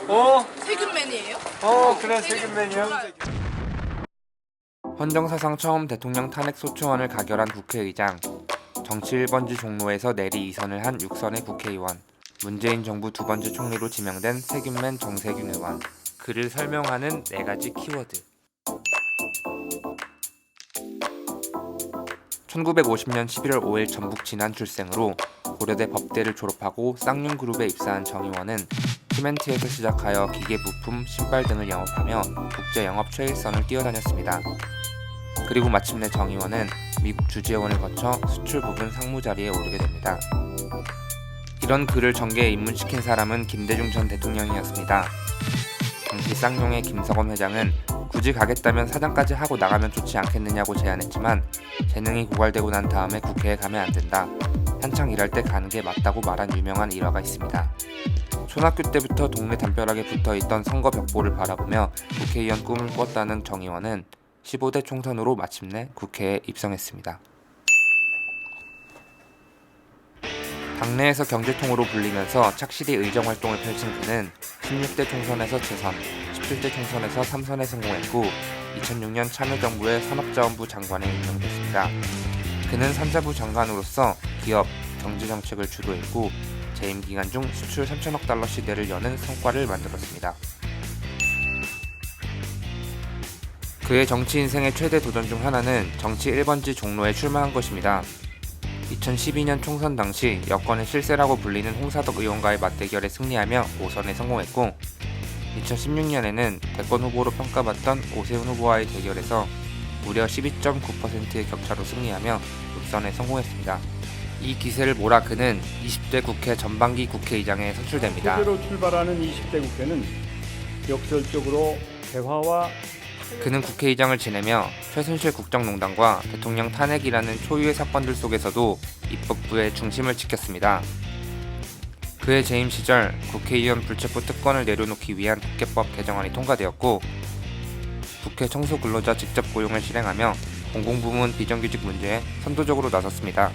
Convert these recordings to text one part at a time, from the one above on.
세균맨이에요? 그래, 세균맨이야. 헌정사상 처음 대통령 탄핵 소추안을 가결한 국회의장, 정치 1번지 종로에서 내리 2선을 한 6선의 국회의원, 문재인 정부 두 번째 총리로 지명된 세균맨 정세균 의원. 그를 설명하는 4가지 키워드. 1950년 11월 5일 전북 진안 출생으로 고려대 법대를 졸업하고 쌍용그룹에 입사한 정 의원은 시멘트에서 시작하여 기계 부품, 신발 등을 영업하며 국제 영업 최일선을 뛰어다녔습니다. 그리고 마침내 정 의원은 미국 주재원을 거쳐 수출 부분 상무 자리에 오르게 됩니다. 이런 그를 정계에 입문시킨 사람은 김대중 전 대통령이었습니다. 당시 쌍용의 김석원 회장은 굳이 가겠다면 사장까지 하고 나가면 좋지 않겠느냐고 제안했지만 재능이 고갈되고 난 다음에 국회에 가면 안 된다. 한창 일할 때 가는 게 맞다고 말한 유명한 일화가 있습니다. 초등학교 때부터 동네 담벼락에 붙어있던 선거 벽보를 바라보며 국회의원 꿈을 꿨다는 정 의원은 15대 총선으로 마침내 국회에 입성했습니다. 당내에서 경제통으로 불리면서 착실히 의정활동을 펼친 그는 16대 총선에서 재선, 17대 총선에서 3선에 성공했고 2006년 참여정부의 산업자원부 장관에 임명됐습니다. 그는 산자부 장관으로서 기업, 경제정책을 주도했고 재임 기간 중 수출 3천억 달러 시대를 여는 성과를 만들었습니다. 그의 정치 인생의 최대 도전 중 하나는 정치 1번지 종로에 출마한 것입니다. 2012년 총선 당시 여권의 실세라고 불리는 홍사덕 의원과의 맞대결에 승리하며 5선에 성공했고 2016년에는 대권 후보로 평가받던 오세훈 후보와의 대결에서 무려 12.9%의 격차로 승리하며 6선에 성공했습니다. 이 기세를 몰아 그는 20대 국회 전반기 국회의장에 선출됩니다. 그대로 출발하는 20대 국회는 역설적으로 대화와 그는 국회의장을 지내며 최순실 국정농단과 대통령 탄핵이라는 초유의 사건들 속에서도 입법부의 중심을 지켰습니다. 그의 재임 시절 국회의원 불체포 특권을 내려놓기 위한 국회법 개정안이 통과되었고 국회 청소 근로자 직접 고용을 실행하며 공공부문 비정규직 문제에 선도적으로 나섰습니다.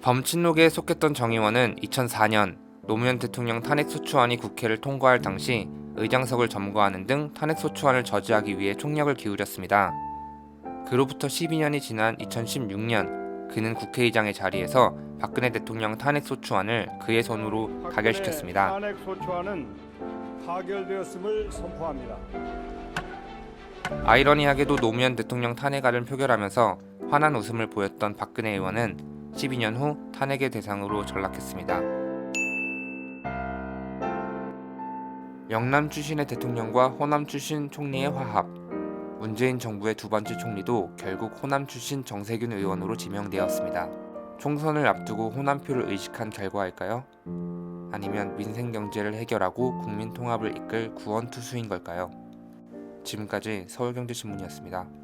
범친노계에 속했던 정 의원은 2004년 노무현 대통령 탄핵소추안이 국회를 통과할 당시 의장석을 점거하는 등 탄핵소추안을 저지하기 위해 총력을 기울였습니다. 그로부터 12년이 지난 2016년 그는 국회의장의 자리에서 박근혜 대통령 탄핵소추안을 그의 손으로 가결시켰습니다. 탄핵소추안은 가결되었음을 선포합니다. 아이러니하게도 노무현 대통령 탄핵안을 표결하면서 환한 웃음을 보였던 박근혜 의원은 12년 후 탄핵의 대상으로 전락했습니다. 영남 출신의 대통령과 호남 출신 총리의 화합. 문재인 정부의 두 번째 총리도 결국 호남 출신 정세균 의원으로 지명되었습니다. 총선을 앞두고 호남표를 의식한 결과일까요? 아니면 민생 경제를 해결하고 국민 통합을 이끌 구원투수인 걸까요? 지금까지 서울경제신문이었습니다.